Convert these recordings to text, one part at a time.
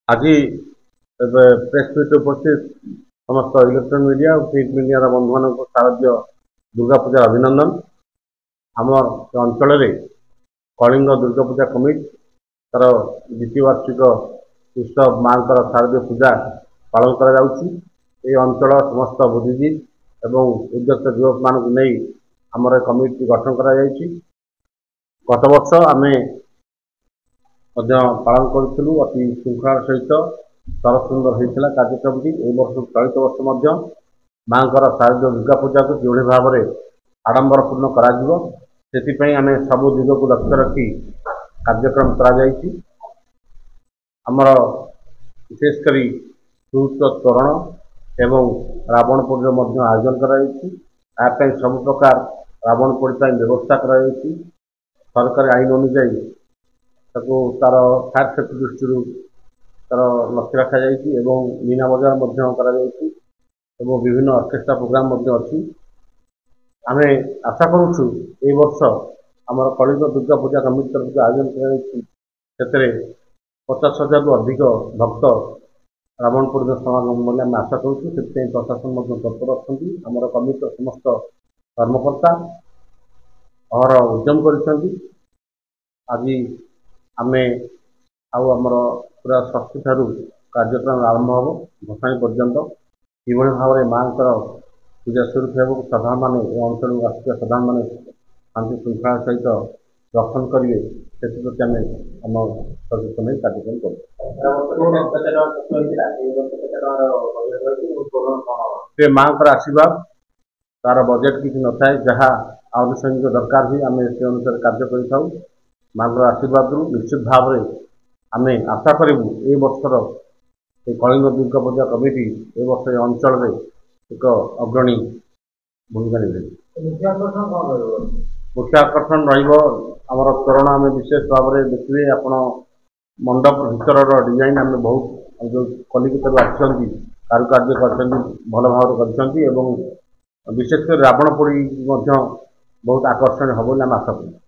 आज press meet उपस्थित समस्त इलेक्ट्रोनिक मीडिया और प्रिंट मीडिया बंधु मान शारदीय दुर्गा पूजा अभिनंदन। आमर अंचल कलिंग दुर्गा पूजा कमिटी तार द्वितीय वार्षिक उत्सव माँ शारदीय पूजा पालन कर अंचल समस्त बुद्धिजीवी एवं उद्यत युवक मान नहीं आमर कमिटी गठन कर गत वर्ष आम पालन करूँ अति श्रृंखला सहित सरस सुंदर होता कार्यक्रम टी वर्ष चलित वर्ष माँ शारदीय दुर्गा पूजा को जो भाव में आडंबरपूर्ण करें सबू दिग को लक्ष्य रखी कार्यक्रम कर विशेषकर सुउच्च तोरण एवं रावणपोड़ी आयोजन कर सब प्रकार रावणपोड़ी व्यवस्था कर सरकारी आईन अनुजाई तार फायर सेफ्टी दृष्टि तार लक्ष्य रखा मीना बजार विभिन्न ऑर्केस्ट्रा प्रोग्राम अच्छी आम आशा करुँ ए वर्ष आमर कलिंग दुर्गा पूजा कमिटी तरफ आयोजन कर 50,000 रु अधिक भक्त रावणपोड़ी समागम बोली आम आशा करुँ। से प्रशासन तत्पर अच्छा आमर कमिटी समस्त कर्मकर्ता और उद्यम कर आज आम आमर पूरा षष्ठी ठारू कार्यक्रम आरंभ हम भसाणी पर्यंत कि भाव में माँ पूजा स्वरूप हो साधारण मान अंचल आसिक साधारण मान शांति श्रृंखला सहित दर्शन करेंगे से प्रति आम सचेतन कार्यक्रम कर माँ आशीर्वाद तार बजेट किसी न थाए जहाँ आवश्यक दरकार हुई आम से अनुसार कार्य कर माँ आशीर्वाद निश्चित भाव में आम आशा करूँ ए वर्षर कलिंग दुर्गा पूजा कमिटी ए वर्ष अंचल एक अग्रणी भूमिका निभे। मुख्य आकर्षण रमर तोरण आम विशेष भाव में देखिए आप मंडप भीतर डिजाइन आम बहुत जो कलिकता आसुँच कारुकार्य कर भल भाव कर विशेषकर रावणपोड़ी बहुत आकर्षण हम आम आशा करूँ।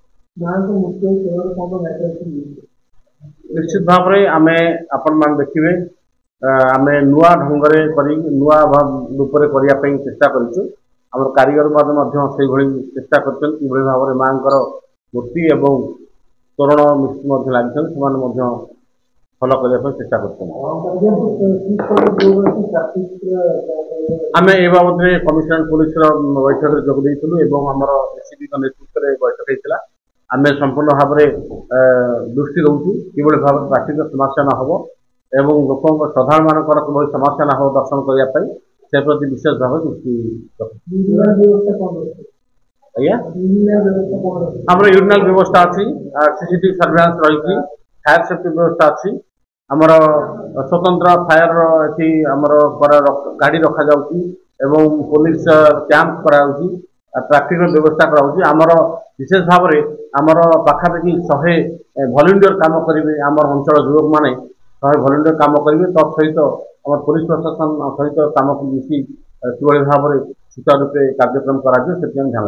निश्चित भाव में आम आपण मान देखिए आम नुआ ढंगे नुआ रूप करने चेष्टा कर कारीगर से चेष्टा कर भाव में माँ मूर्ति एवं तोरण मिस्त्री लगे फल करने चेष्टा कर आम ए बाबद में कमिशनरेट पुलिस बैठक जोगदेलु आमर एसीपी नेतृत्व में बैठक होता आम संपूर्ण भाव में दृष्टि रोचु कि भाव ट्राफिक समस्या न हो एवं लोक साधारण मानकर कोई समस्या न हो दर्शन करने से प्रति विशेष भाव दृष्टि आमर यूरिनाल व्यवस्था अच्छी सीसीटीवी सर्वेलांस रही फायर सेफ्टी व्यवस्था अच्छी आमर स्वतंत्र फायर ये आमर गाड़ी रखा एवं पुलिस कैंप करा ट्राफिक व्यवस्था करा आमर विशेष भाव में आमर पाखापाखि 100 भलेंटियर काम करेंगे आमर अंचल युवक मैंने 100 भलेंटियर काम करेंगे तत्सहित आम पुलिस प्रशासन सहित कम मिसी कि भाव में सुचारू रूपे कार्यक्रम कर ध्यान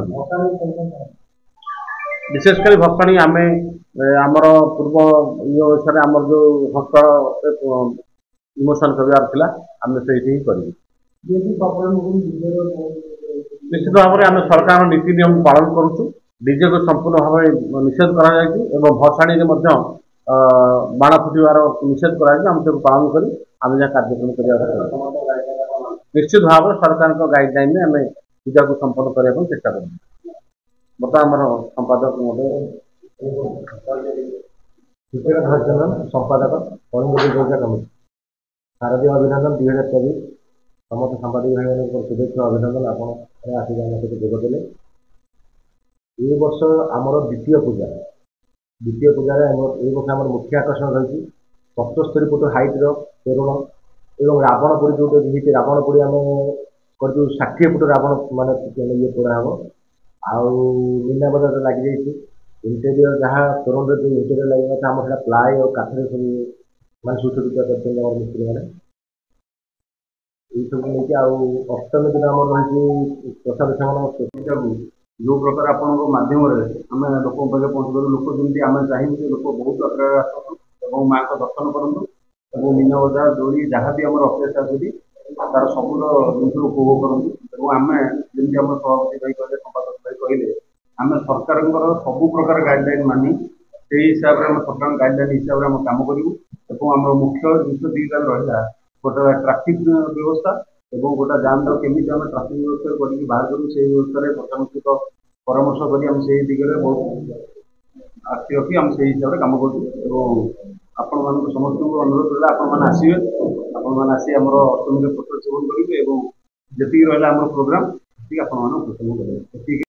विशेषकर भसाणी आम आमर पूर्व ये आमर जो हस्तर इमोशन करार आम से कर निश्चित भाव में आम सरकार नीति नियम पालन करुँ डीजे को संपूर्ण भाव में निषेध कर भसाणी बाण फुटार निषेध कर पालन कर आम जहाँ कार्यक्रम कर निश्चित भाव सरकार गाइडलाइन में आम पूजा को संपन्न करने चेष्टा कर बर्तमान आम संपादक संपादक कलिंग दुर्गा कमिटी शारदीय अभिनंदन 2024 समस्त सांबादिक भाई शुभेच्छा अभिनंदन आप आसिक आम सहित जोगदेले ये वर्ष आमर द्वितीय पूजा ये वर्ष आम मुख्य आकर्षण रही 75 फुट हाइट तोरण एवं रावणपोड़ी जो रावणपोड़ी आम कर 60 फुट रावण माने ये पोड़ा हम आउ मीना बजार लगी इंटेरियर जहाँ तोरण जो इंटेरियर लगे आम से प्लाय और काठर सब मैं सुचरित कर मिस्त्री मैंने सब नहीं अष्टमी दिन आम रही प्रसाद सेवन जो प्रकार आपण मध्यम आम लोक पहुँच लोक जमी आम चाहिए लोक बहुत आकार आसतु माँ को दर्शन करूँ ଏବଂ मीना बजार दोली जहाँ भी आम ऑफिस आसुदी तार सबूर जिन उपभोग करूँ आम जमी आम सभापति भाई कहले संपादक भाई कहले आम सरकार सबू प्रकार गाइडलाइन मानि से हिसाब से सरकार गाइडलाइन हिसाब से कम करूँ आम मुख्य जिन दुईटा रहा गोटे ट्राफिक व्यवस्था और गोटे जाम केमी आम ट्राफिक व्यवस्था करके बाहर करूँ से व्यवस्था प्रधान सहित परामर्श कर दिगरे बहुत आखि रखी आम से हिसाब से कम करूँ आपण मान समस्त अनुरोध रहा आपण मैंने आसवे आपण मैंने आसी आम अष्टमी प्रसाद सेवन करेंगे और जी रहा प्रोग्राम आप उपभोग करेंगे।